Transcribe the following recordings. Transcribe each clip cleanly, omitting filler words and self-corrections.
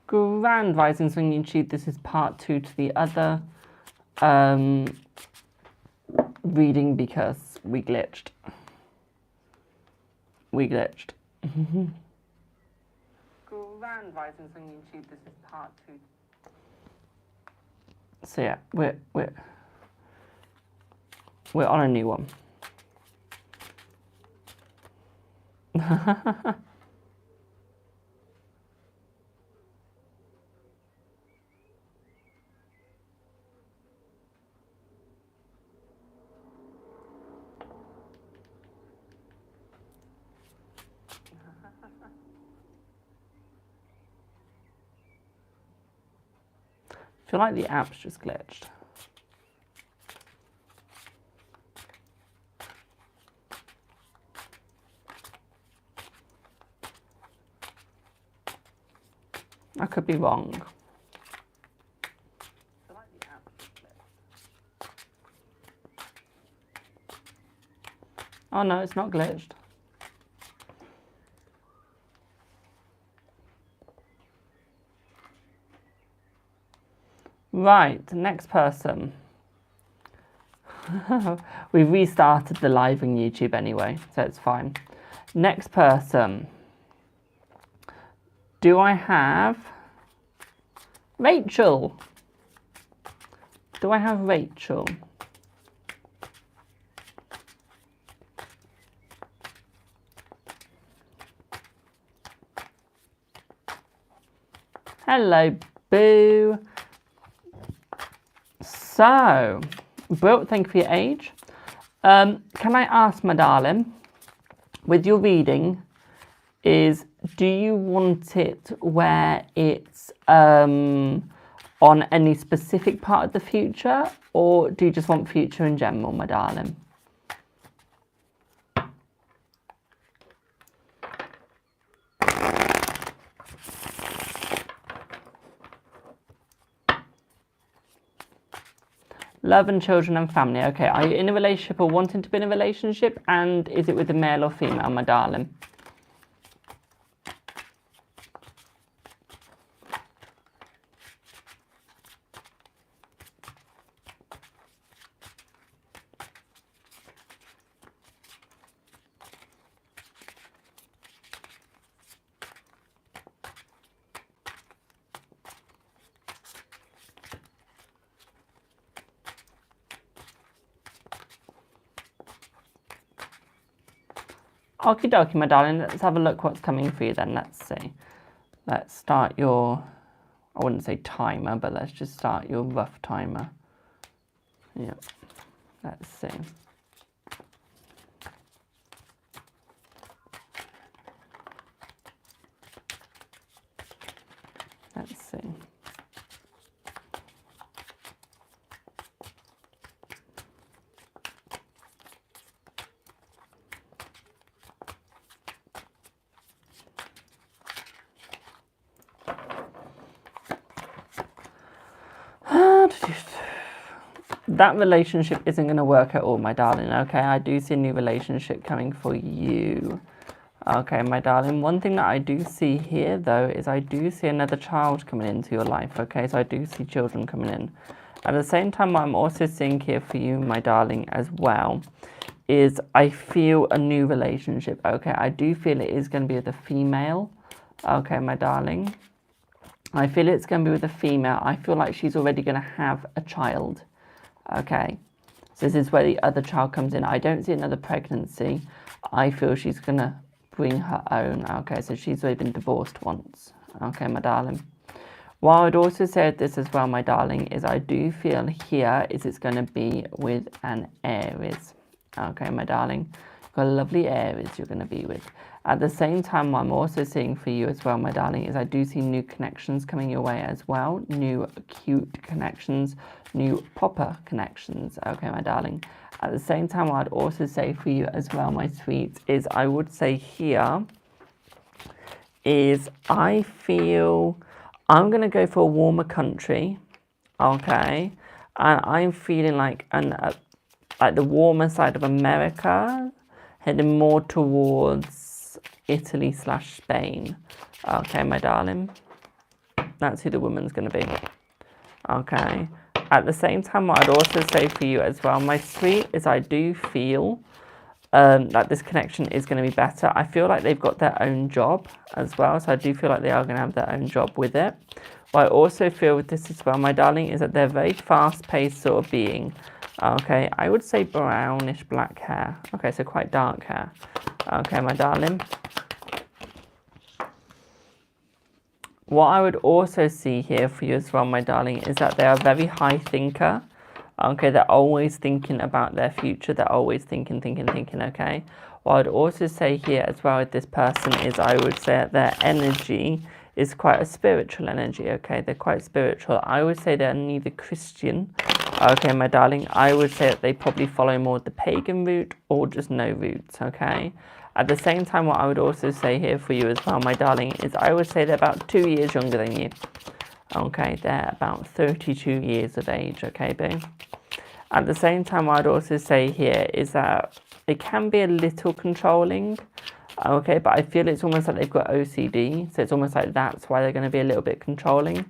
Grand Rising on YouTube. This is part 2 to the other reading because we glitched. Grand Rising on YouTube. This is part 2. So yeah, we're on a new one. I feel like the app's just glitched. I could be wrong. Oh no, it's not glitched. Right, next person. We've restarted the live on YouTube anyway, so it's fine. Next person. Do I have Rachel? Do I have Rachel? Hello, Boo. So, Boo, thank you for your age. Can I ask, my darling, with your reading, do you want it where it's on any specific part of the future, or do you just want future in general, my darling? Love and children and family. Okay, are you in a relationship or wanting to be in a relationship? And is it with a male or female, my darling? Okie dokie, my darling. Let's have a look what's coming for you then. Let's see. Let's start your, I wouldn't say timer, but let's just start your rough timer. Yep. Let's see. Let's see. That relationship isn't going to work at all, my darling, okay? I do see a new relationship coming for you. Okay, my darling. One thing that I do see here, though, is I do see another child coming into your life, okay? So I do see children coming in. At the same time, what I'm also seeing here for you, my darling, as well, is I feel a new relationship, okay? I do feel it is going to be with a female, okay, my darling? I feel it's going to be with a female. I feel like she's already going to have a child. Okay, so this is where the other child comes in. I don't see another pregnancy. I feel she's going to bring her own. Okay, so she's already been divorced once. Okay, my darling. What I would also say with this as well, my darling, is I do feel here is it's going to be with an Aries. Okay, my darling. You've got a lovely Aries you're going to be with. At the same time, what I'm also seeing for you as well, my darling, is I do see new connections coming your way as well. New cute connections, new proper connections. Okay, my darling. At the same time, what I'd also say for you as well, my sweet, is I would say here is I feel I'm going to go for a warmer country. Okay. And I'm feeling like the warmer side of America, heading more towards Italy/Spain. Okay, my darling. That's who the woman's going to be. Okay. At the same time, what I'd also say for you as well, my sweet, is I do feel that this connection is going to be better. I feel like they've got their own job as well. So I do feel like they are going to have their own job with it. What I also feel with this as well, my darling, is that they're very fast-paced sort of being. Okay, I would say brownish black hair. Okay, so quite dark hair. Okay, my darling. What I would also see here for you as well, my darling, is that they are a very high thinker. Okay, they're always thinking about their future. They're always thinking, okay? What I'd also say here as well with this person is I would say that their energy is quite a spiritual energy, okay? They're quite spiritual. I would say they're neither Christian, okay, my darling. I would say that they probably follow more the pagan route or just no roots, okay? At the same time, what I would also say here for you as well, my darling, is I would say they're about 2 years younger than you. Okay, they're about 32 years of age, okay, boo? At the same time, what I'd also say here is that it can be a little controlling, okay, but I feel it's almost like they've got OCD, so it's almost like that's why they're going to be a little bit controlling.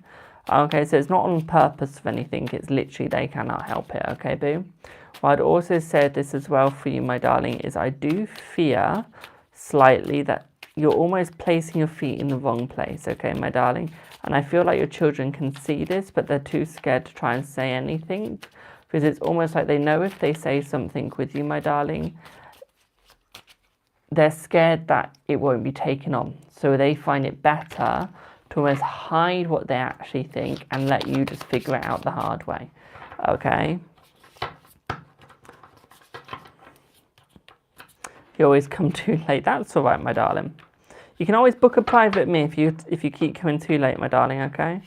Okay, so it's not on purpose of anything, it's literally they cannot help it, okay, boo? What I'd also say this as well for you, my darling, is I do fear slightly that you're almost placing your feet in the wrong place, okay, my darling? And I feel like your children can see this, but they're too scared to try and say anything, because it's almost like they know if they say something with you, my darling, they're scared that it won't be taken on. So they find it better to almost hide what they actually think and let you just figure it out the hard way, okay? You always come too late. That's all right, my darling. You can always book a private me if you keep coming too late, my darling, okay?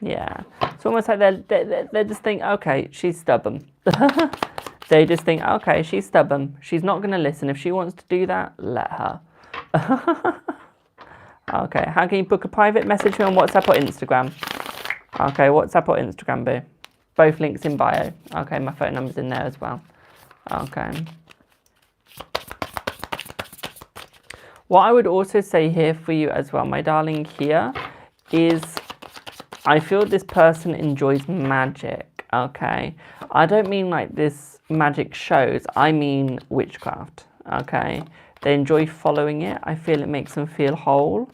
Yeah. It's almost like they just think, okay, she's stubborn. They just think, okay, she's stubborn. She's not going to listen. If she wants to do that, let her. Okay, how can you book a private message me on WhatsApp or Instagram? Okay, WhatsApp or Instagram, boo. Both links in bio. Okay, my phone number's in there as well. Okay. What I would also say here for you as well, my darling, here is I feel this person enjoys magic, okay? I don't mean like this magic shows, I mean witchcraft, okay? They enjoy following it. I feel it makes them feel whole.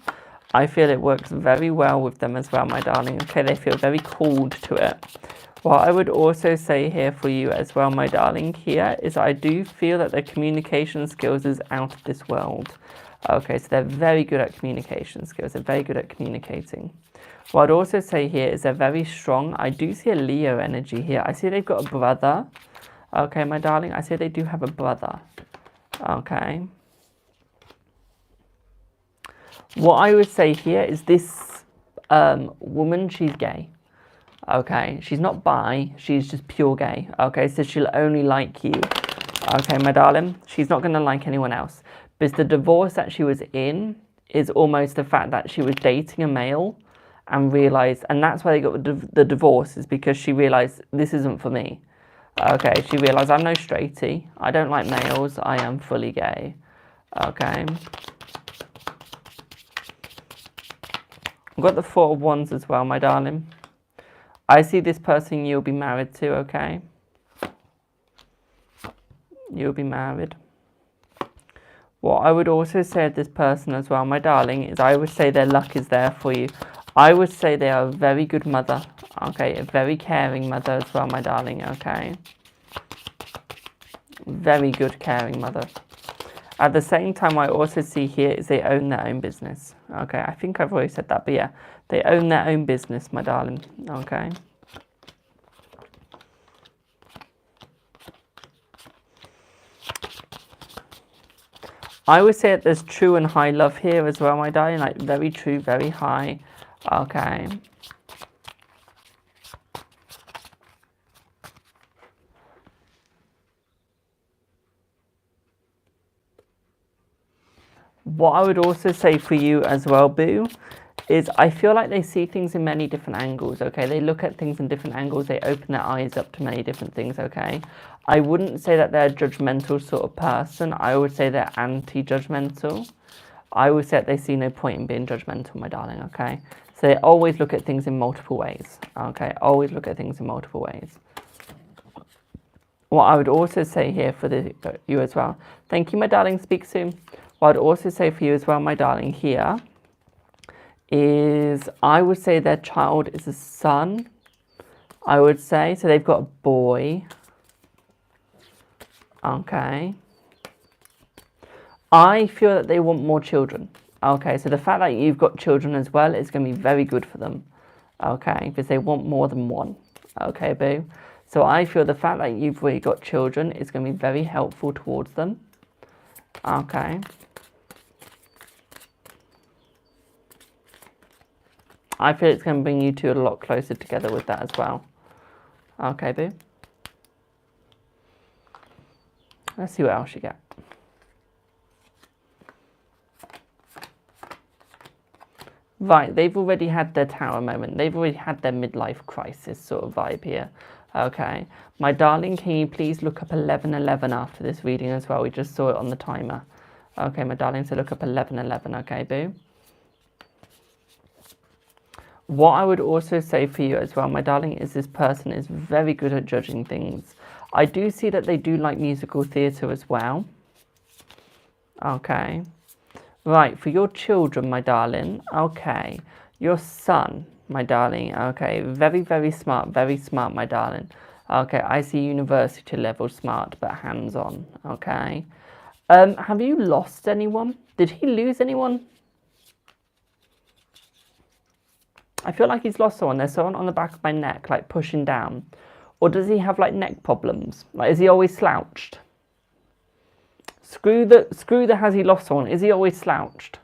I feel it works very well with them as well, my darling, okay? They feel very called to it. What I would also say here for you as well, my darling, here is I do feel that their communication skills is out of this world. Okay, so they're very good at communication skills. They're very good at communicating. What I'd also say here is they're very strong. I do see a Leo energy here. I see they've got a brother. Okay, my darling, I see they do have a brother. Okay. What I would say here is this woman, she's gay. Okay, she's not bi, she's just pure gay. Okay, so she'll only like you. Okay, my darling, she's not going to like anyone else. Because the divorce that she was in is almost the fact that she was dating a male and realised, and that's why they got the divorce, is because she realised this isn't for me. Okay, she realised I'm no straighty, I don't like males, I am fully gay. Okay. I've got the Four of Wands as well, my darling. I see this person you'll be married to, okay? You'll be married. What I would also say of this person as well, my darling, is I would say their luck is there for you. I would say they are a very good mother, okay? A very caring mother as well, my darling, okay? Very good caring mother. At the same time, I also see here is they own their own business, okay? I think I've already said that, but yeah, they own their own business, my darling, okay? I would say that there's true and high love here as well, my darling, like very true, very high, okay? What I would also say for you as well, boo, is I feel like they see things in many different angles, okay? They look at things in different angles, they open their eyes up to many different things, okay? I wouldn't say that they're a judgmental sort of person. I would say they're anti-judgmental, I would say that they see no point in being judgmental, my darling, okay? So they always look at things in multiple ways, okay? Always look at things in multiple ways. What I would also say here for you as well, thank you, my darling, speak soon. What I'd also say for you as well, my darling, here is I would say their child is a son, I would say. So they've got a boy, okay. I feel that they want more children, okay. So the fact that you've got children as well is going to be very good for them, okay, because they want more than one, okay, boo. So I feel the fact that you've really got children is going to be very helpful towards them, okay. I feel it's going to bring you two a lot closer together with that as well. Okay, boo. Let's see what else you get. Right, they've already had their tower moment. They've already had their midlife crisis sort of vibe here. Okay. My darling, can you please look up 1111 after this reading as well? We just saw it on the timer. Okay, my darling, so look up 1111, okay, boo? What I would also say for you as well, my darling, is this person is very good at judging things. I do see that they do like musical theatre as well. Okay. Right, for your children, my darling, okay. Your son, my darling, okay. Very, very smart, my darling. Okay, I see university level smart, but hands-on, okay. Have you lost anyone? Did he lose anyone? I feel like he's lost someone. There's someone on the back of my neck, like pushing down. Or does he have like neck problems? Like, is he always slouched? Screw the has he lost someone. Is he always slouched?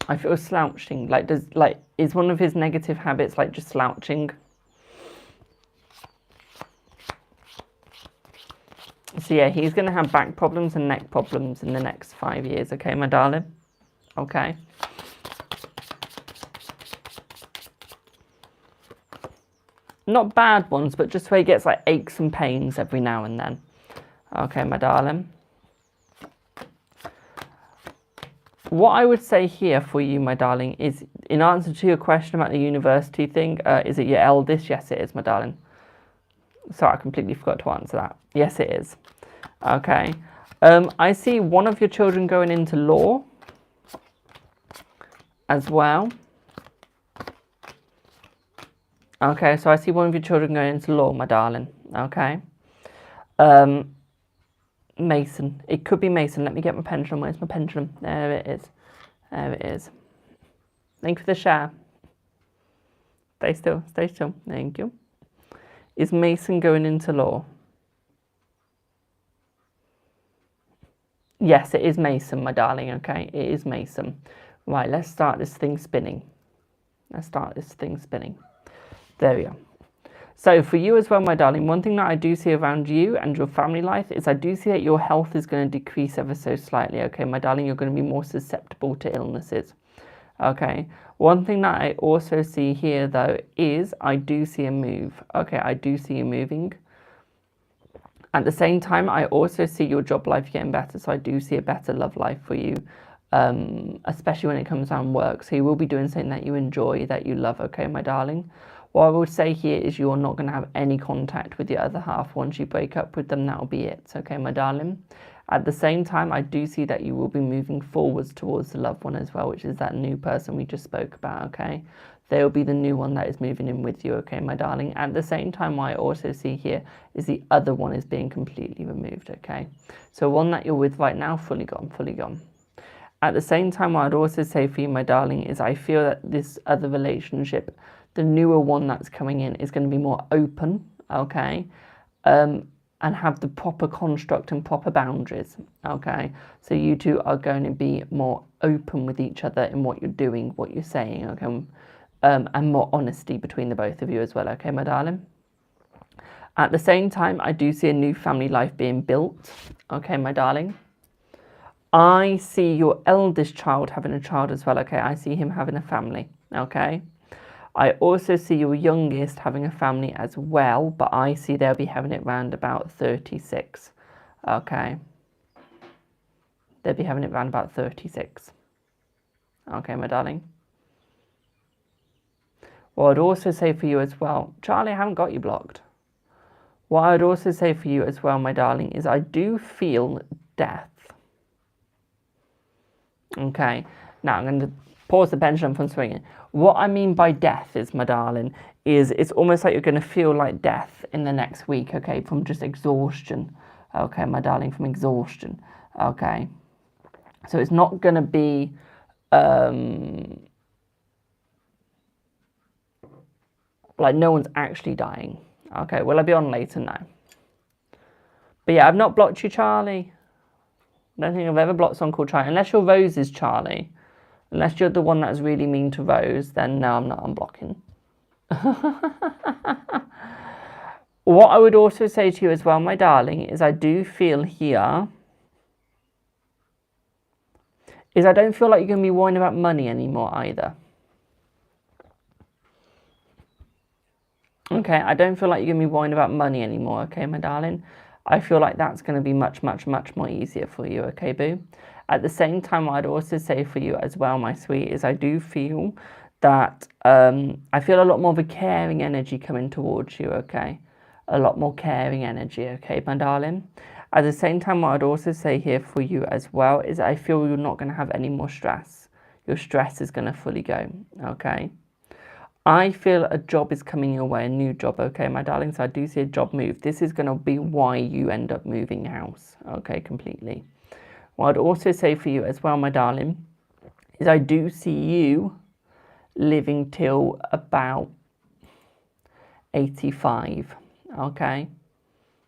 I feel slouching. Like, is one of his negative habits like just slouching? So yeah, he's going to have back problems and neck problems in the next 5 years, okay, my darling? Okay. Not bad ones, but just where he gets like aches and pains every now and then. Okay, my darling. What I would say here for you, my darling, is in answer to your question about the university thing, is it your eldest? Yes, it is, my darling. Sorry, I completely forgot to answer that. Yes, it is. Okay. I see one of your children going into law as well. Okay, so I see one of your children going into law, my darling. Okay. Mason. It could be Mason. Let me get my pendulum. Where's my pendulum? There it is. There it is. Thank you for the share. Stay still. Stay still. Thank you. Is Mason going into law? Yes, it is Mason, my darling, okay? It is Mason. Right, let's start this thing spinning. Let's start this thing spinning. There we are. So for you as well, my darling, one thing that I do see around you and your family life is I do see that your health is going to decrease ever so slightly, okay? My darling, you're going to be more susceptible to illnesses, okay? One thing that I also see here, though, is I do see a move, okay? I do see you moving. At the same time, I also see your job life getting better, so I do see a better love life for you, especially when it comes down work. So you will be doing something that you enjoy, that you love, okay, my darling? What I would say here is you're not going to have any contact with your other half. Once you break up with them, that'll be it, okay, my darling? At the same time, I do see that you will be moving forwards towards the loved one as well, which is that new person we just spoke about, okay? They'll be the new one that is moving in with you, okay, my darling? At the same time, what I also see here is the other one is being completely removed, okay? So one that you're with right now, fully gone, fully gone. At the same time, what I'd also say for you, my darling, is I feel that this other relationship, the newer one that's coming in, is going to be more open, okay? And have the proper construct and proper boundaries, okay? So you two are going to be more open with each other in what you're doing, what you're saying, okay? And more honesty between the both of you as well, okay, my darling? At the same time, I do see a new family life being built, okay, my darling? I see your eldest child having a child as well, okay? I see him having a family, okay? I also see your youngest having a family as well, but I see they'll be having it round about 36, Okay. They'd be having it around about 36. Okay, my darling. What I'd also say for you as well, Charlie, I haven't got you blocked. What I'd also say for you as well, my darling, is I do feel death. Okay, now I'm going to pause the pendulum from swinging. What I mean by death is, my darling, is it's almost like you're going to feel like death in the next week, okay, from just exhaustion. Okay, my darling, from exhaustion. Okay, so it's not going to be like no one's actually dying. Okay, will I be on later now? But yeah, I've not blocked you, Charlie. I don't think I've ever blocked someone called Charlie. Unless you're Rose's Charlie. Unless you're the one that's really mean to Rose, then no, I'm not unblocking. What I would also say to you as well, my darling, is I do feel here, is I don't feel like you're going to be worrying about money anymore either. Okay, I don't feel like you're going to be worrying about money anymore, okay, my darling? I feel like that's going to be much, much, much more easier for you, okay, boo? At the same time, what I'd also say for you as well, my sweet, is I do feel that I feel a lot more of a caring energy coming towards you, okay? A lot more caring energy, okay, my darling? At the same time, what I'd also say here for you as well is I feel you're not going to have any more stress. Your stress is going to fully go, okay? I feel a job is coming your way, a new job, okay, my darling? So I do see a job move. This is going to be why you end up moving house, okay, completely. What I'd also say for you as well, my darling, is I do see you living till about 85, okay?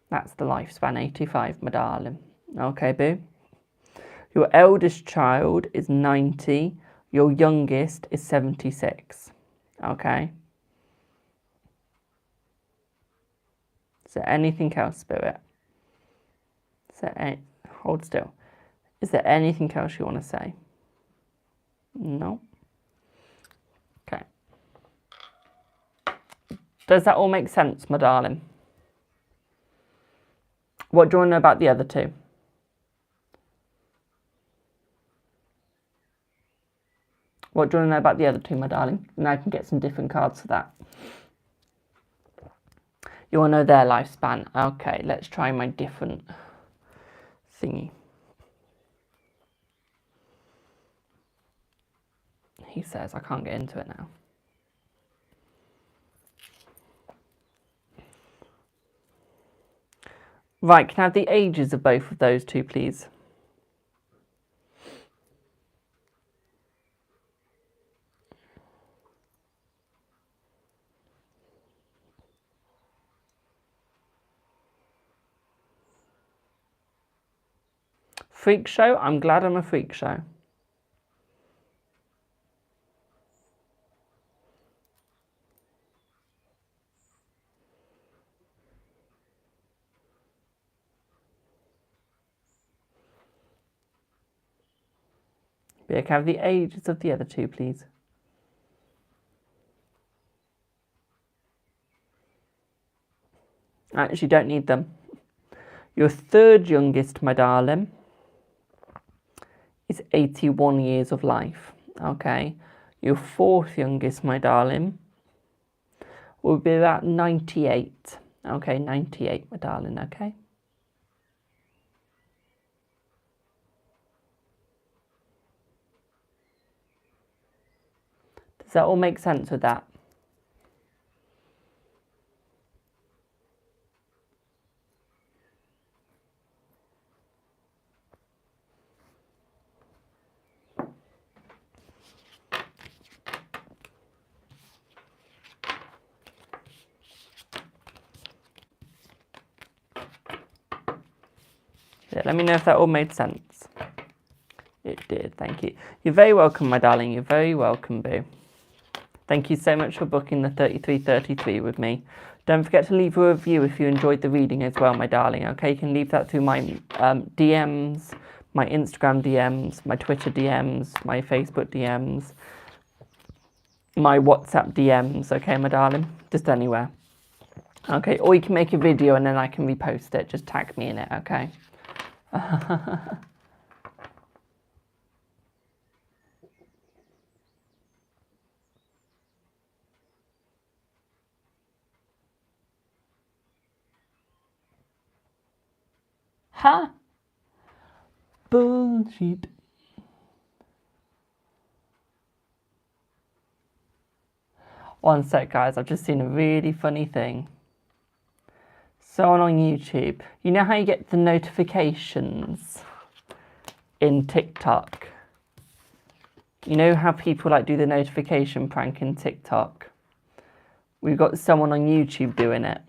That's the lifespan, 85, my darling. Okay, boo? Your eldest child is 90. Your youngest is 76. Okay. Is there anything else, Spirit? Hold still. Is there anything else you want to say? No? Okay. Does that all make sense, my darling? What do you want to know about the other two? What do you want to know about the other two, my darling? And I can get some different cards for that. You want to know their lifespan? Okay, let's try my different thingy. He says I can't get into it now. Right, can I have the ages of both of those two, please? Freak show? I'm glad I'm a freak show. Yeah, can I have the ages of the other two, please? I actually don't need them. Your third youngest, my darling, is 81 years of life, okay? Your fourth youngest, my darling, will be about 98, okay? 98, my darling, okay? Does that all make sense with that? Yeah, let me know if that all made sense. It did, thank you. You're very welcome, my darling. You're very welcome, boo. Thank you so much for booking the 3333 with me. Don't forget to leave a review if you enjoyed the reading as well, my darling. Okay, you can leave that through my DMs, my Instagram DMs, my Twitter DMs, my Facebook DMs, my WhatsApp DMs. Okay, my darling, just anywhere. Okay, or you can make a video and then I can repost it. Just tag me in it. Okay. Ha! Bullshit. One sec, guys. I've just seen a really funny thing. Someone on YouTube. You know how you get the notifications in TikTok? You know how people like do the notification prank in TikTok? We've got someone on YouTube doing it.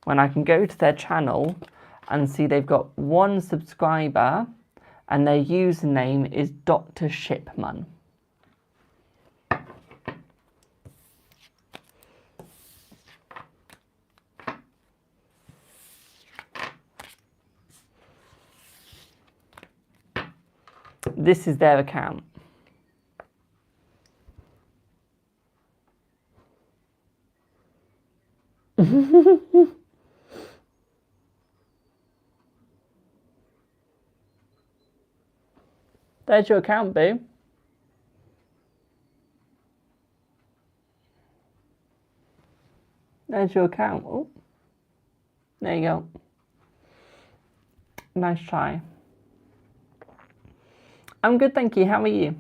When I can go to their channel and see they've got 1 subscriber and their username is Dr. Shipman. This is their account. There's your account, boo. There's your account. Oh, there you go. Nice try. I'm good, thank you. How are you?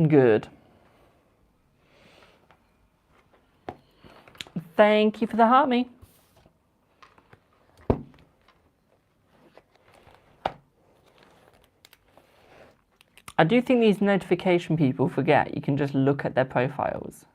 Good. Thank you for the heart me. I do think these notification people forget you can just look at their profiles.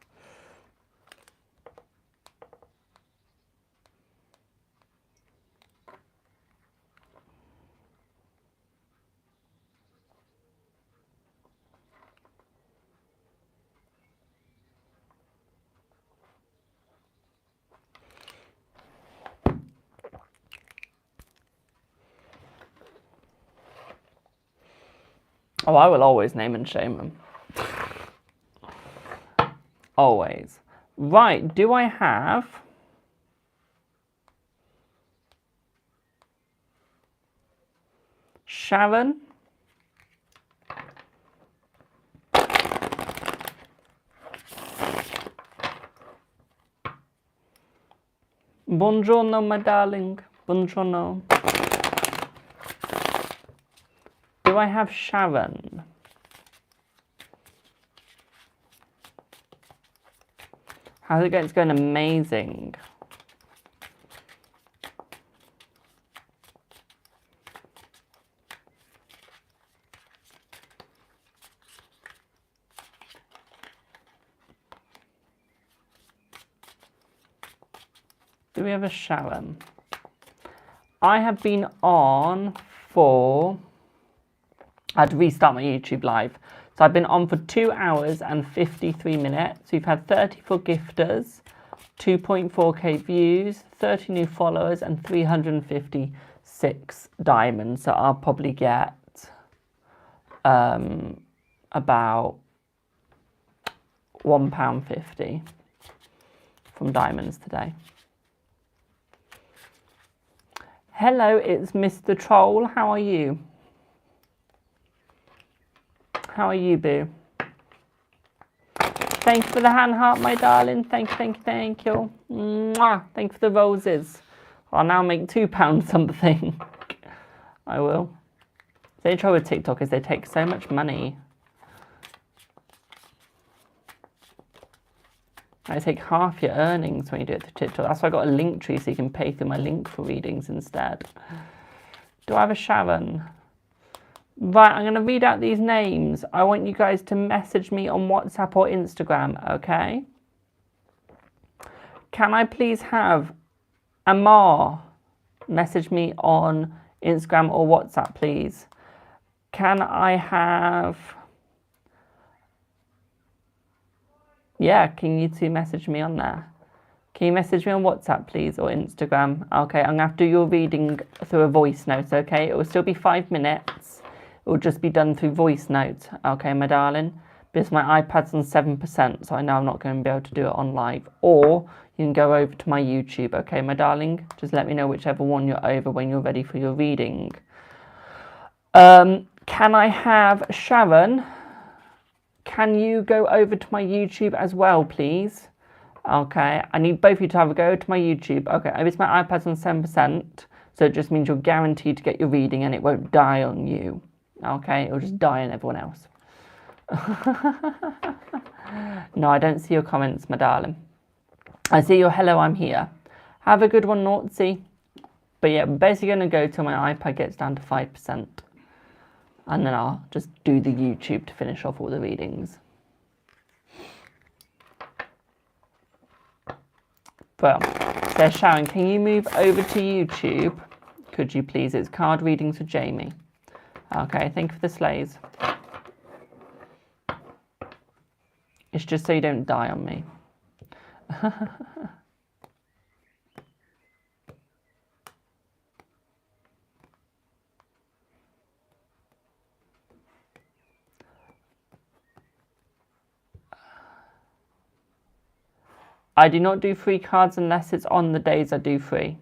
Oh, I will always name and shame them. Always. Right, do I have... Sharon? Buongiorno, my darling. Buongiorno. Do I have Sharon? How's it going? It's going amazing. Do we have a Sharon? I have been on for... I had to restart my YouTube live. So I've been on for 2 hours and 53 minutes. We've had 34 gifters, 2.4k views, 30 new followers, and 356 diamonds. So I'll probably get about £1.50 from diamonds today. Hello, it's Mr. Troll. How are you? How are you, boo? Thank you for the hand heart, my darling. Thank you, thank you, thank you. Mwah. Thank you for the roses. I'll now make £2 something. I will. The trouble with TikTok is they take so much money. I take half your earnings when you do it through TikTok. That's why I got a link tree so you can pay through my link for readings instead. Do I have a Sharon? Right, I'm going to read out these names. I want you guys to message me on WhatsApp or Instagram, okay? Can I please have Amar message me on Instagram or WhatsApp, please? Can I have Yeah, can you two message me on there? Can you message me on WhatsApp, please, or Instagram? Okay, I'm going to have to do your reading through a voice note, okay? It will still be 5 minutes. It will just be done through voice note, okay, my darling? Because my iPad's on 7%, so I know I'm not going to be able to do it on live. Or you can go over to my YouTube, okay, my darling? Just let me know whichever one you're over when you're ready for your reading. Can I have Sharon? Can you go over to my YouTube as well, please? Okay, I need both of you to have a go to my YouTube. Okay, it's my iPad's on 7%, so it just means you're guaranteed to get your reading and it won't die on you. Okay, it'll just die on everyone else. No, I don't see your comments, my darling. I see your hello, I'm here. Have a good one, Naughty. But yeah, we're basically going to go till my iPad gets down to 5%. And then I'll just do the YouTube to finish off all the readings. Well, so Sharon, can you move over to YouTube? Could you please? It's card readings for Jamie. Okay, thank you for the slays. It's just so you don't die on me. I do not do free cards unless it's on the days I do free.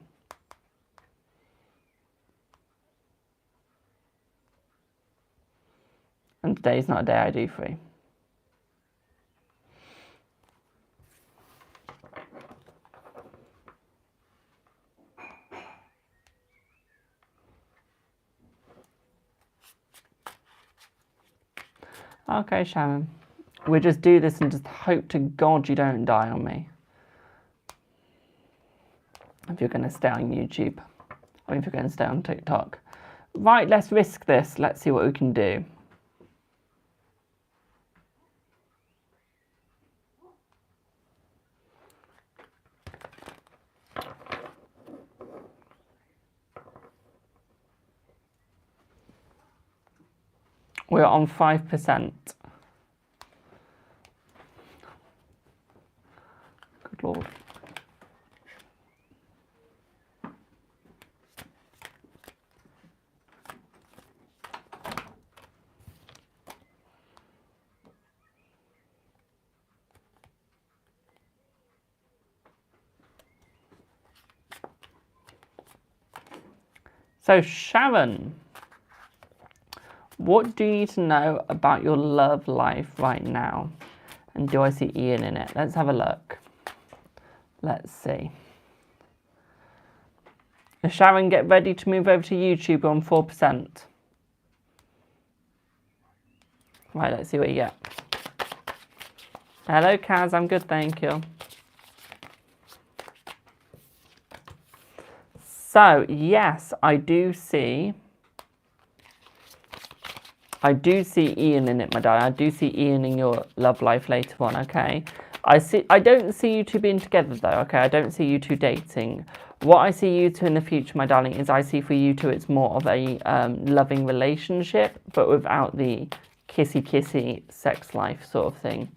And today's not a day I do free. Okay, Sharon. We'll just do this and just hope to God you don't die on me. If you're going to stay on YouTube. Or if you're going to stay on TikTok. Right, let's risk this. Let's see what we can do. We're on 5%. Good Lord. So Sharon, what do you need to know about your love life right now? And do I see Ian in it? Let's have a look. Let's see. Sharon, get ready to move over to YouTube on 4%. Right, let's see what you get. Hello, Kaz. I'm good, thank you. So, yes, I do see Ian in it, my darling. I do see Ian in your love life later on, okay? I don't see you two being together, though, okay? I don't see you two dating. What I see you two in the future, my darling, is I see for you two it's more of a loving relationship, but without the kissy sex life sort of thing.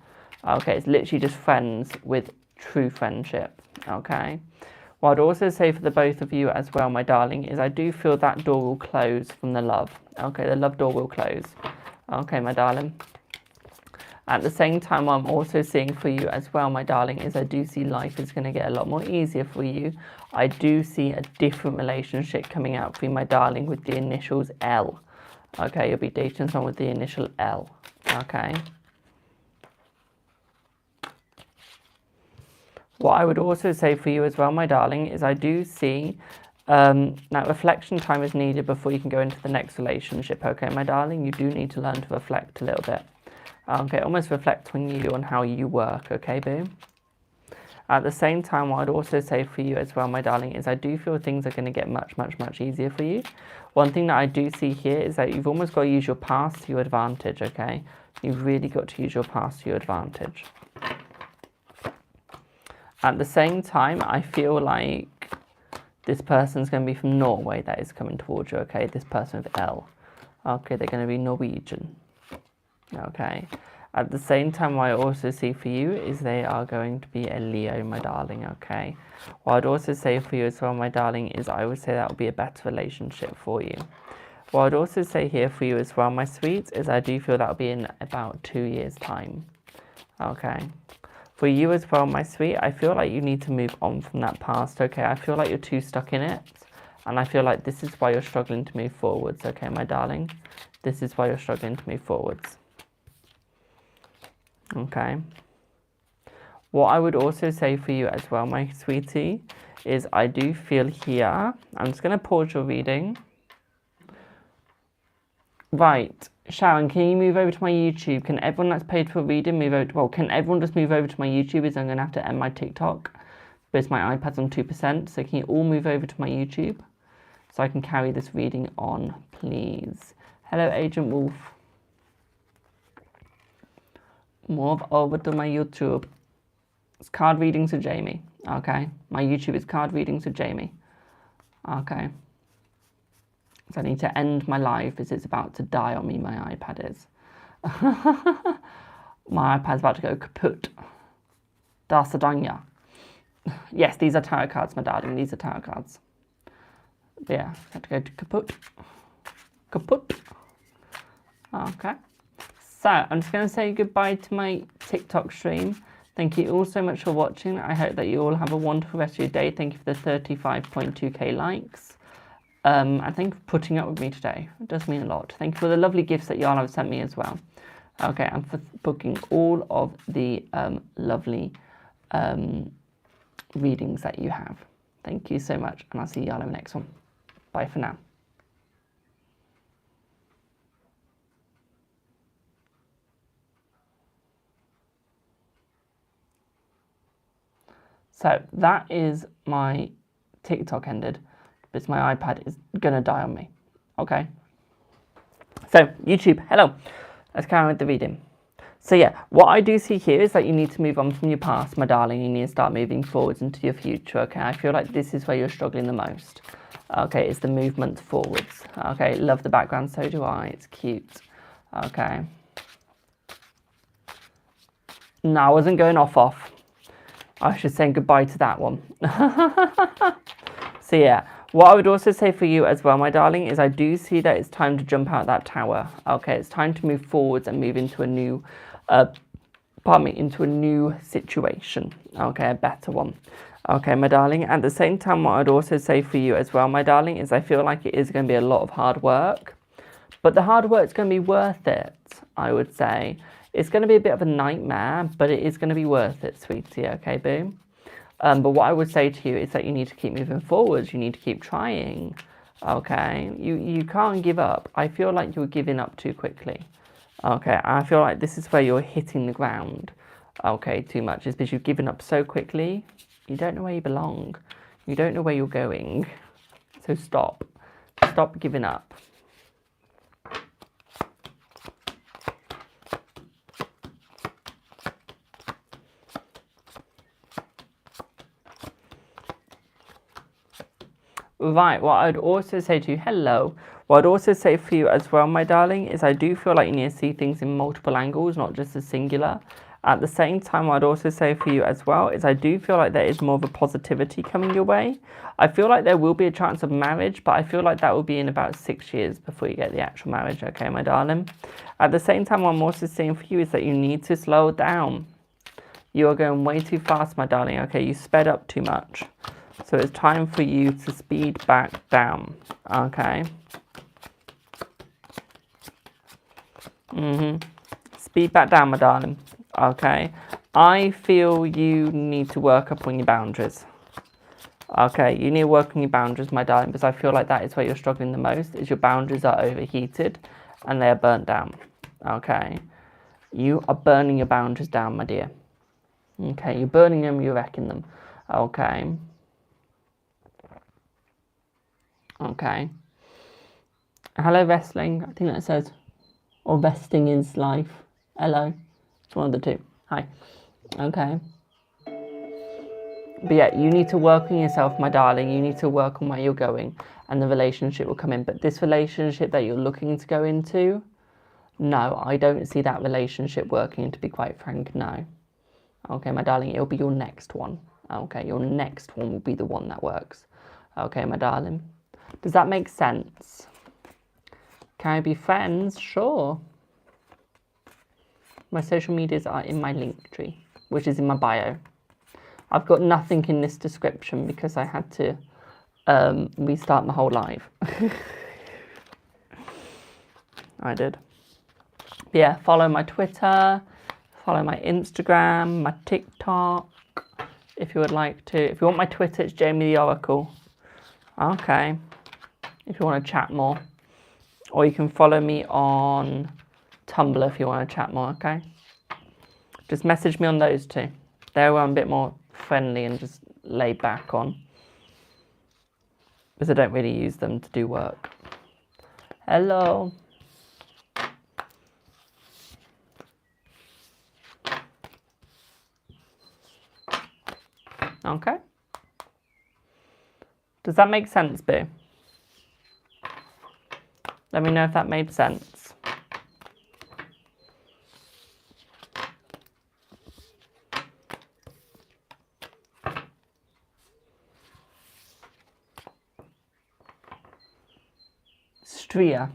Okay, it's literally just friends with true friendship, okay? What I'd also say for the both of you as well, my darling, is I do feel that door will close from the love. Okay, the love door will close. Okay, my darling. At the same time, what I'm also seeing for you as well, my darling, is I do see life is going to get a lot more easier for you. I do see a different relationship coming out for you, my darling, with the initials L. Okay, you'll be dating someone with the initial L. Okay. What I would also say for you as well, my darling, is I do see that reflection time is needed before you can go into the next relationship. Okay, my darling, you do need to learn to reflect a little bit. Okay, almost reflect on you and how you work. Okay, boo? At the same time, what I'd also say for you as well, my darling, is I do feel things are going to get much easier for you. One thing that I do see here is that you've almost got to use your past to your advantage, okay? You've really got to use your past to your advantage. At the same time, I feel like this person's going to be from Norway that is coming towards you, okay? This person with L. Okay, they're going to be Norwegian. Okay. At the same time, what I also see for you is they are going to be a Leo, my darling, okay? What I'd also say for you as well, my darling, is I would say that will be a better relationship for you. What I'd also say here for you as well, my sweet, is I do feel that will be in about 2 years' time, okay? For you as well, my sweet, I feel like you need to move on from that past, okay? I feel like you're too stuck in it, and I feel like this is why you're struggling to move forwards, okay, my darling? This is why you're struggling to move forwards. Okay. What I would also say for you as well, my sweetie, is I do feel here, I'm just going to pause your reading. Right, Sharon, can you move over to my YouTube? Can everyone that's paid for a reading move over? Well, can everyone just move over to my YouTube? As I'm going to have to end my TikTok because my iPad's on 2%. So can you all move over to my YouTube so I can carry this reading on, please? Hello, Agent Wolf. Move over to my YouTube. It's card readings with Jamie. Okay, my YouTube is card readings with Jamie. Okay. So I need to end my live as it's about to die on me, my iPad is. My iPad's about to go kaput. Darsadanya. Yes, these are tarot cards, my darling. These are tarot cards. Yeah, I have to go to kaput. Kaput. Okay. So I'm just going to say goodbye to my TikTok stream. Thank you all so much for watching. I hope that you all have a wonderful rest of your day. Thank you for the 35.2k likes. And thank you for putting up with me today. It does mean a lot. Thank you for the lovely gifts that y'all have sent me as well. Okay, and for booking all of the lovely readings that you have. Thank you so much, and I'll see y'all in the next one. Bye for now. So that is my TikTok ended. Because my iPad is gonna die on me. Okay. So YouTube, hello. Let's carry on with the reading. So yeah, what I do see here is that you need to move on from your past, my darling. You need to start moving forwards into your future. Okay, I feel like this is where you're struggling the most. Okay, it's the movement forwards. Okay, love the background, so do I. It's cute. Okay. No, I wasn't going off. I should say goodbye to that one. So yeah. What I would also say for you as well, my darling, is I do see that it's time to jump out that tower. Okay, it's time to move forwards and move into a new, into a new situation. Okay, a better one. Okay, my darling. At the same time, what I'd also say for you as well, my darling, is I feel like it is going to be a lot of hard work. But the hard work's going to be worth it, I would say. It's going to be a bit of a nightmare, but it is going to be worth it, sweetie. Okay, boom. But what I would say to you is that you need to keep moving forwards. You need to keep trying. Okay, you can't give up. I feel like you're giving up too quickly. Okay, I feel like this is where you're hitting the ground. Okay, too much. It's because you've given up so quickly. You don't know where you belong. You don't know where you're going. So stop. Stop giving up. Right, what I'd also say to you, hello, what I'd also say for you as well, my darling, is I do feel like you need to see things in multiple angles, not just a singular. At the same time, what I'd also say for you as well is I do feel like there is more of a positivity coming your way. I feel like there will be a chance of marriage, but I feel like that will be in about 6 years before you get the actual marriage, okay, my darling? At the same time, what I'm also saying for you is that you need to slow down. You are going way too fast, my darling, okay? You sped up too much. So it's time for you to speed back down, okay? Speed back down, my darling, okay? I feel you need to work upon your boundaries. Okay, you need to work on your boundaries, my darling, because I feel like that is where you're struggling the most, is your boundaries are overheated and they are burnt down, okay? You are burning your boundaries down, my dear. Okay, you're burning them, you're wrecking them, okay? Okay. Hello, wrestling. I think that says, or vesting is life. Hello. It's one of the two. Hi. Okay. But yeah, you need to work on yourself, my darling. You need to work on where you're going and the relationship will come in. But this relationship that you're looking to go into, No, I don't see that relationship working, to be quite frank, no. Okay, my darling, it'll be your next one. Okay, your next one will be the one that works. Okay, my darling. Does that make sense? Can I be friends? Sure. My social medias are in my link tree, which is in my bio. I've got nothing in this description because I had to restart my whole live. I did. But yeah, follow my Twitter, follow my Instagram, my TikTok, if you would like to. If you want my Twitter, it's Jamie the Oracle. Okay. If you want to chat more. Or you can follow me on Tumblr if you want to chat more, okay? Just message me on those two. They're where I'm a bit more friendly and just laid back on. Because I don't really use them to do work. Hello. Okay. Does that make sense, Boo? Let me know if that made sense. Stria.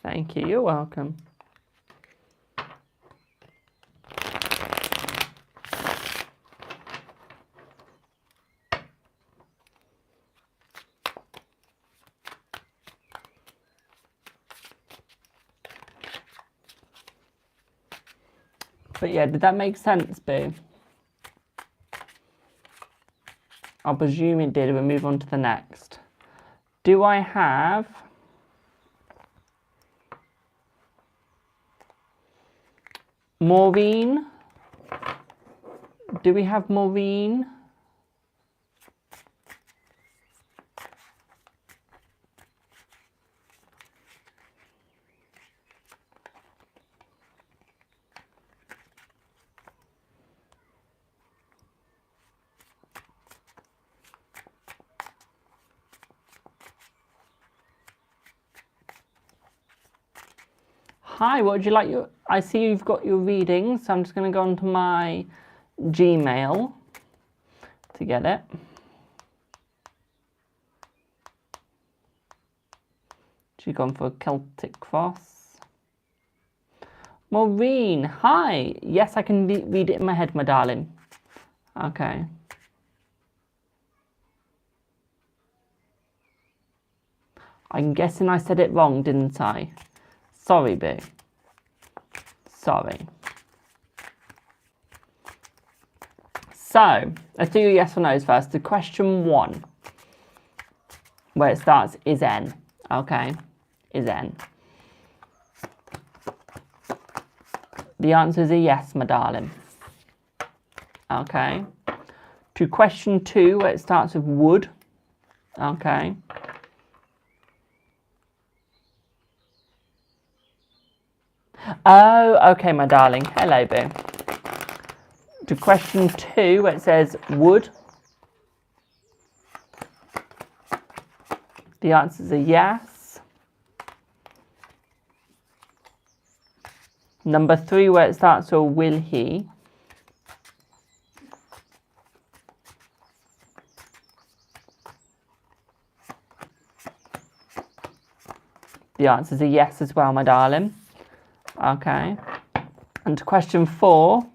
Thank you, you're welcome. But yeah, did that make sense, Boo? I'll presume it did. We'll move on to the next. Do I have... Maureen? Do we have Maureen? Hi, what would you like your... I see you've got your reading, so I'm just going to go onto my Gmail to get it. She's gone for a Celtic cross. Maureen, hi. Yes, I can read it in my head, my darling. Okay. I'm guessing I said it wrong, didn't I? Sorry, Boo. Sorry. So, let's do your yes or no's first. The question 1, where it starts, is N. Okay, is N. The answer is a yes, my darling. Okay. To question 2, where it starts with would. Okay. Oh, okay, my darling. Hello, Boo. To question 2, where it says would. The answer is a yes. Number 3, where it starts with will he. The answer is a yes as well, my darling. Okay. And to question 4,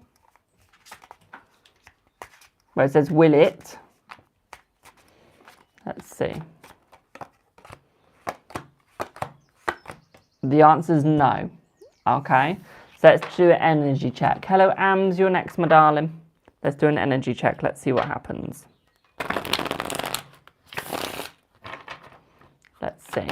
where it says will it. Let's see. The answer is no. Okay. So let's do an energy check. Hello, Ams, you're next, my darling. Let's do an energy check. Let's see what happens. Let's see.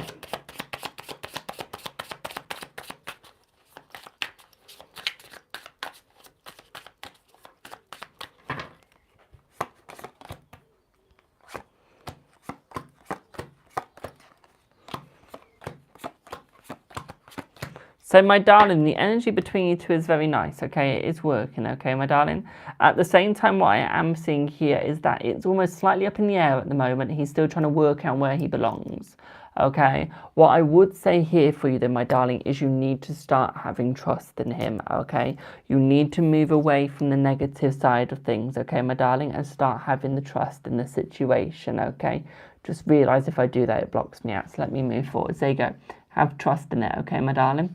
So, my darling, the energy between you two is very nice, okay? It is working, okay, my darling? At the same time, what I am seeing here is that it's almost slightly up in the air at the moment. He's still trying to work out where he belongs, okay? What I would say here for you, then, my darling, is you need to start having trust in him, okay? You need to move away from the negative side of things, okay, my darling, and start having the trust in the situation, okay? Just realise if I do that, it blocks me out, so let me move forward. There you go. Have trust in it, okay, my darling?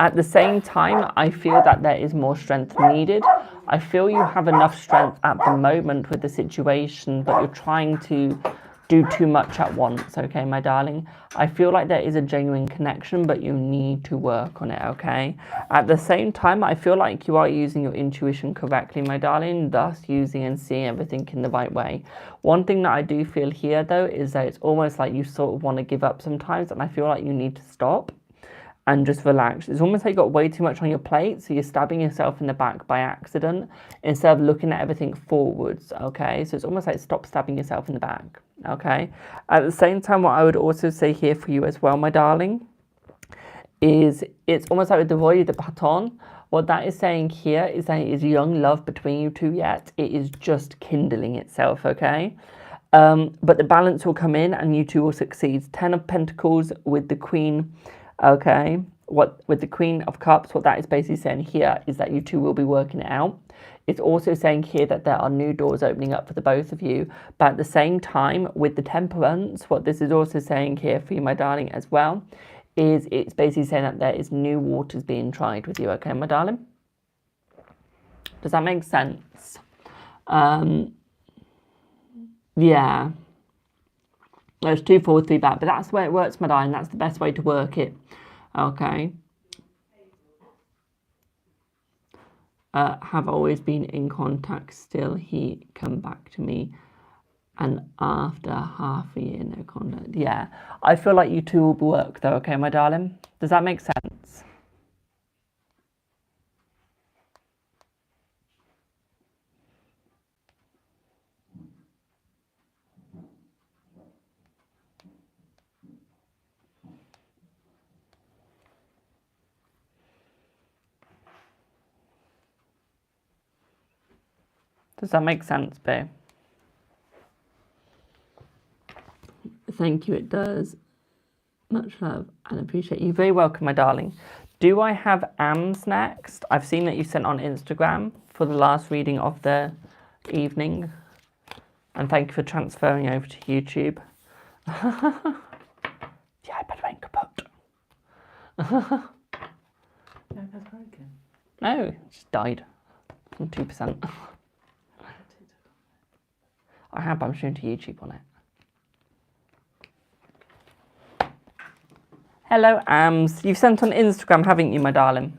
At the same time, I feel that there is more strength needed. I feel you have enough strength at the moment with the situation, but you're trying to do too much at once, okay, my darling? I feel like there is a genuine connection, but you need to work on it, okay? At the same time, I feel like you are using your intuition correctly, my darling, thus using and seeing everything in the right way. One thing that I do feel here, though, is that it's almost like you sort of want to give up sometimes, and I feel like you need to stop and just relax. It's almost like you've got way too much on your plate, so you're stabbing yourself in the back by accident instead of looking at everything forwards, okay? So it's almost like stop stabbing yourself in the back, okay? At the same time, what I would also say here for you as well, my darling, is it's almost like with the Roi de Baton. What that is saying here is that it is young love between you two yet. It is just kindling itself, okay? But the balance will come in and you two will succeed. 10 of Pentacles with the Queen. Okay, what with the Queen of Cups, what that is basically saying here is that you two will be working it out. It's also saying here that there are new doors opening up for the both of you. But at the same time, with the Temperance, what this is also saying here for you, my darling, as well, is it's basically saying that there is new waters being tried with you. Okay, my darling? Does that make sense? Yeah. There's 2 forward, 3 back, but that's the way it works, my darling. That's the best way to work it. Okay. Have always been in contact still. He come back to me, and after half a year, no contact. Yeah. I feel like you two will work though, okay, my darling? Does that make sense? Does that make sense, babe? Thank you, it does. Much love and appreciate you. Very welcome, my darling. Do I have AMS next? I've seen that you sent on Instagram for the last reading of the evening. And thank you for transferring over to YouTube. Yeah, but I ain't kaput. No, that's broken. No, it just died from 2%. I have, but I'm showing to YouTube on it. Hello, AMS. You've sent on Instagram, haven't you, my darling?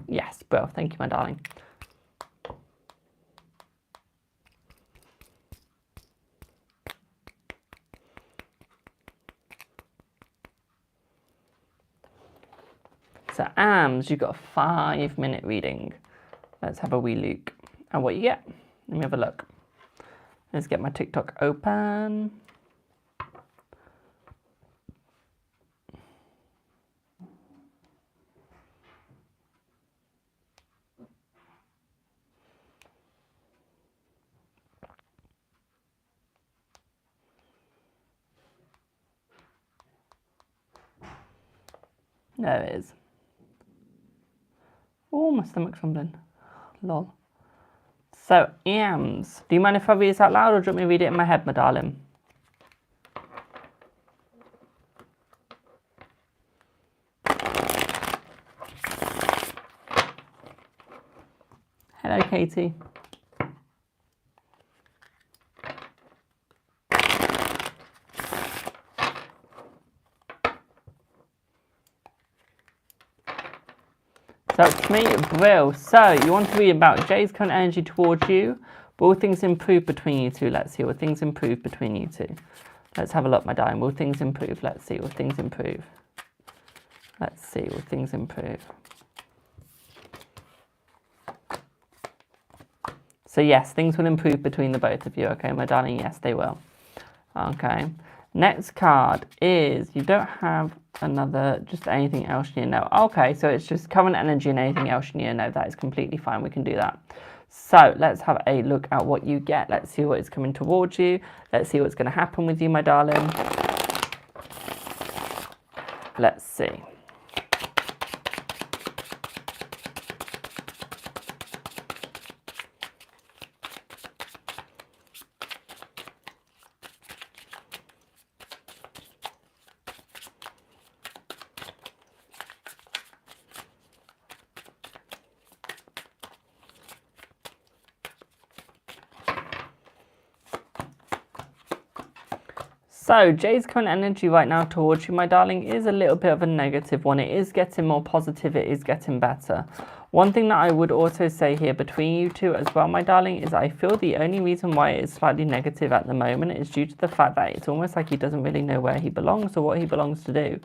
Yes, bro. Thank you, my darling. So, AMS, you got a 5-minute reading. Let's have a wee look at what you get. Let me have a look. Let's get my TikTok open. There it is. Oh, my stomach's rumbling. Lol. So, AMS, do you mind if I read this out loud or do you want me to read it in my head, my darling? Hello, Katie. So to me, Brill. So you want to read about Jay's current energy towards you. Will things improve between you two? Let's see. Will things improve between you two? Let's have a look, my darling. Will things improve? Let's see. Will things improve? Let's see, will things improve? So yes, things will improve between the both of you, okay, my darling? Yes, they will. Okay. Next card is, you don't have another, just anything else you know. Okay, so it's just current energy and anything else you need to know. That is completely fine. We can do that. So let's have a look at what you get. Let's see what is coming towards you. Let's see what's going to happen with you, my darling. Let's see. So Jay's current energy right now towards you, my darling, is a little bit of a negative one. It is getting more positive. It is getting better. One thing that I would also say here between you two as well, my darling, is I feel the only reason why it is slightly negative at the moment is due to the fact that it's almost like he doesn't really know where he belongs or what he belongs to do.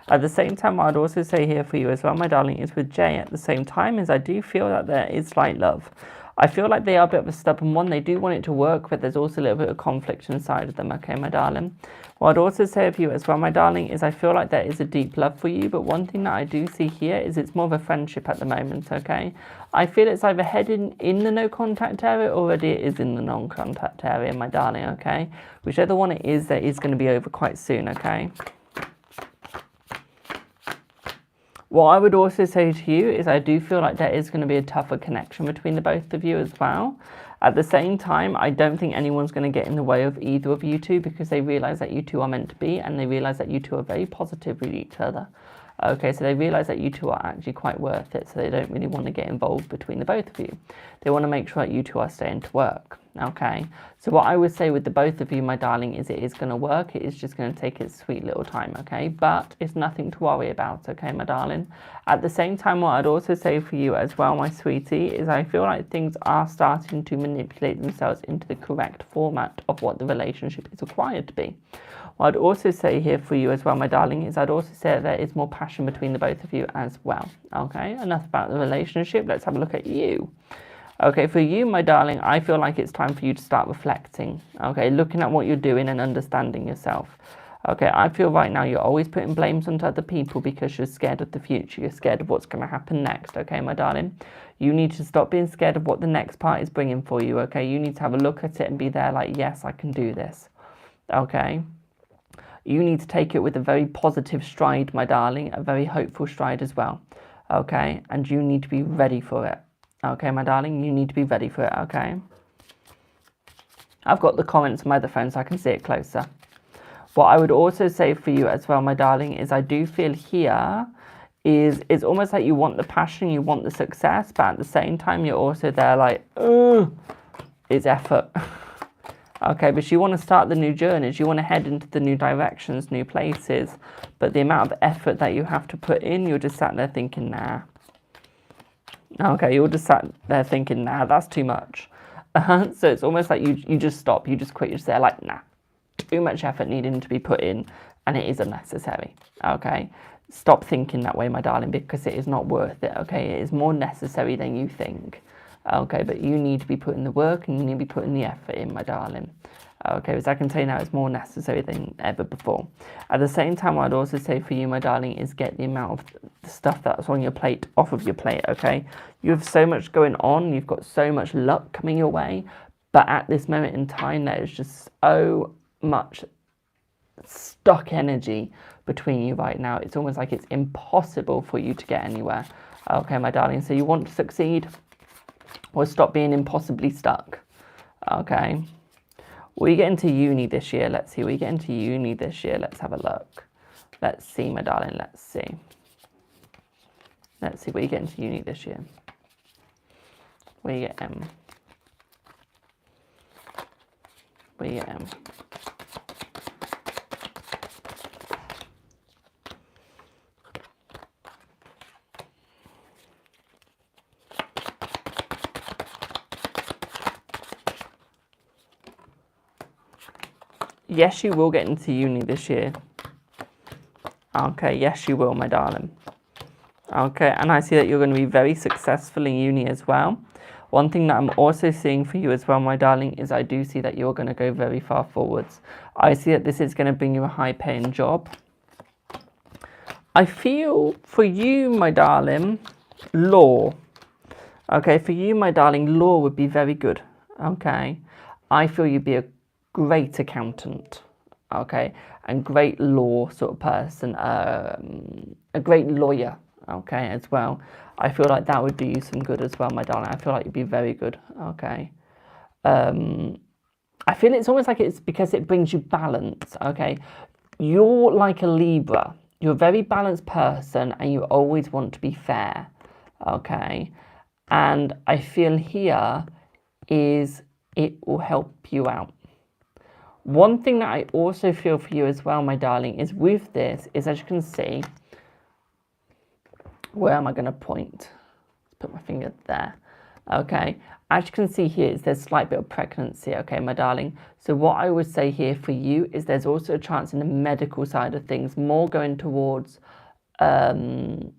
At the same time, what I'd also say here for you as well, my darling, is with Jay at the same time is I do feel that there is slight love. I feel like they are a bit of a stubborn one. They do want it to work, but there's also a little bit of conflict inside of them, okay, my darling? What I'd also say of you as well, my darling, is I feel like there is a deep love for you, but one thing that I do see here is it's more of a friendship at the moment, okay? I feel it's either heading in the no contact area or already it is in the non-contact area, my darling, okay? Whichever one it is, that is going to be over quite soon, okay? What I would also say to you is I do feel like there is going to be a tougher connection between the both of you as well. At the same time, I don't think anyone's going to get in the way of either of you two because they realise that you two are meant to be and they realise that you two are very positive with each other. Okay, so they realise that you two are actually quite worth it, so they don't really want to get involved between the both of you. They want to make sure that you two are staying to work. Okay, so what I would say with the both of you, my darling, is it is going to work. It is just going to take its sweet little time, okay? But it's nothing to worry about, okay, my darling? At the same time, what I'd also say for you as well, my sweetie, is I feel like things are starting to manipulate themselves into the correct format of what the relationship is required to be. What I'd also say here for you as well, my darling, is I'd also say that there is more passion between the both of you as well, okay? Enough about the relationship. Let's have a look at you. Okay, for you, my darling, I feel like it's time for you to start reflecting, okay, looking at what you're doing and understanding yourself. Okay, I feel right now you're always putting blames onto other people because you're scared of the future. You're scared of what's going to happen next, okay, my darling? You need to stop being scared of what the next part is bringing for you, okay? You need to have a look at it and be there like, yes, I can do this, okay? You need to take it with a very positive stride, my darling, a very hopeful stride as well, okay? And you need to be ready for it. Okay, my darling, you need to be ready for it, okay? I've got the comments on my other phone so I can see it closer. What I would also say for you as well, my darling, is I do feel here is it's almost like you want the passion, you want the success, but at the same time, you're also there like, it's effort. Okay, but you want to start the new journeys, you want to head into the new directions, new places, but the amount of effort that you have to put in, you're just sat there thinking, nah. Okay, you're just sat there thinking, nah, that's too much. So it's almost like you just stop, you just quit, you're just there like, nah, too much effort needing to be put in, and it is unnecessary, okay? Stop thinking that way, my darling, because it is not worth it, okay? It is more necessary than you think, okay? But you need to be putting the work, and you need to be putting the effort in, my darling. Okay, because I can tell you now it's more necessary than ever before. At the same time, what I'd also say for you, my darling, is get the amount of stuff that's on your plate off of your plate, okay? You have so much going on. You've got so much luck coming your way. But at this moment in time, there is just so much stuck energy between you right now. It's almost like it's impossible for you to get anywhere. Okay, my darling, so you want to succeed or stop being impossibly stuck, okay? Will you get into uni this year? Let's see. Will you get into uni this year? Let's have a look. Let's see, my darling. Let's see. Let's see. Will you get into uni this year? Will you get Will you get Yes, you will get into uni this year. Okay, yes, you will, my darling. Okay, and I see that you're going to be very successful in uni as well. One thing that I'm also seeing for you as well, my darling, is I do see that you're going to go very far forwards. I see that this is going to bring you a high-paying job. I feel for you, my darling, law. Okay, for you, my darling, law would be very good. Okay, I feel you'd be a great accountant. Okay, and great law sort of person, a great lawyer. Okay, as well. I feel like that would do you some good as well, my darling. I feel like you'd be very good. Okay. I feel it's almost like it's because it brings you balance. Okay, you're like a Libra. You're a very balanced person, and you always want to be fair. Okay, and I feel here is it will help you out. One thing that I also feel for you as well, my darling, is with this, is as you can see, where am I going to point? Let's put my finger there. Okay, as you can see here, there's a slight bit of pregnancy, okay, my darling. So what I would say here for you is there's also a chance in the medical side of things, more going towards the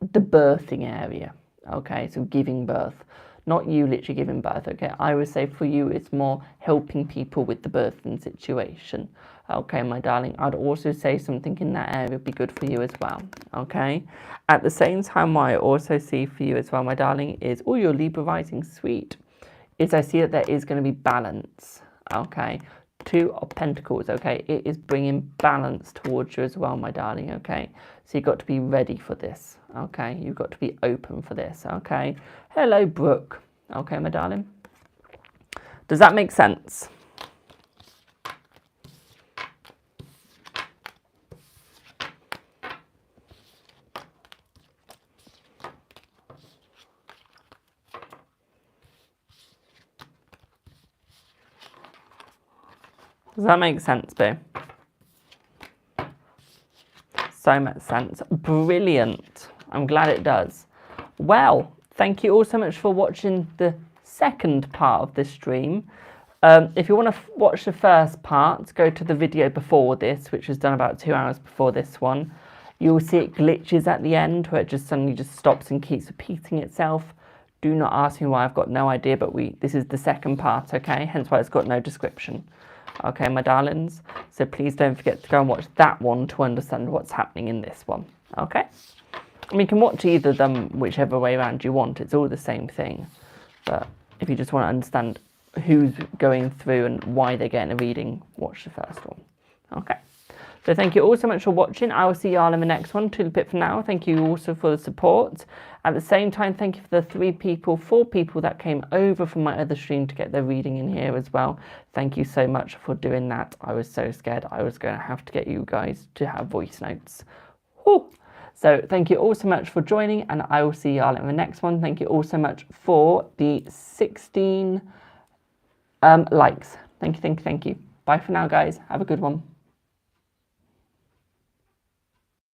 birthing area, okay, so giving birth. Not you literally giving birth, okay? I would say for you, it's more helping people with the birthing situation. Okay, my darling, I'd also say something in that area would be good for you as well, okay? At the same time, what I also see for you as well, my darling, is, oh, your Libra rising, sweet, is I see that there is going to be balance, okay? Two of Pentacles, okay? It is bringing balance towards you as well, my darling, okay? So you've got to be ready for this, okay? You've got to be open for this, okay? Hello, Brooke. Okay, my darling. Does that make sense? Does that make sense, babe? So much sense. Brilliant. I'm glad it does. Well, thank you all so much for watching the second part of this stream. If you want to watch the first part, go to the video before this, which was done about 2 hours before this one. You'll see it glitches at the end, where it just suddenly just stops and keeps repeating itself. Do not ask me why, I've got no idea, but this is the second part, okay? Hence why it's got no description. Okay, my darlings. So please don't forget to go and watch that one to understand what's happening in this one, okay? I mean, you can watch either of them whichever way around you want. It's all the same thing. But if you just want to understand who's going through and why they're getting a reading, watch the first one. Okay. So thank you all so much for watching. I will see you all in the next one. Toodle pip for now. Thank you also for the support. At the same time, thank you for the 4 people that came over from my other stream to get their reading in here as well. Thank you so much for doing that. I was so scared I was going to have to get you guys to have voice notes. Whew. So thank you all so much for joining, and I will see you all in the next one. Thank you all so much for the 16 likes. Thank you. Bye for now, guys. Have a good one.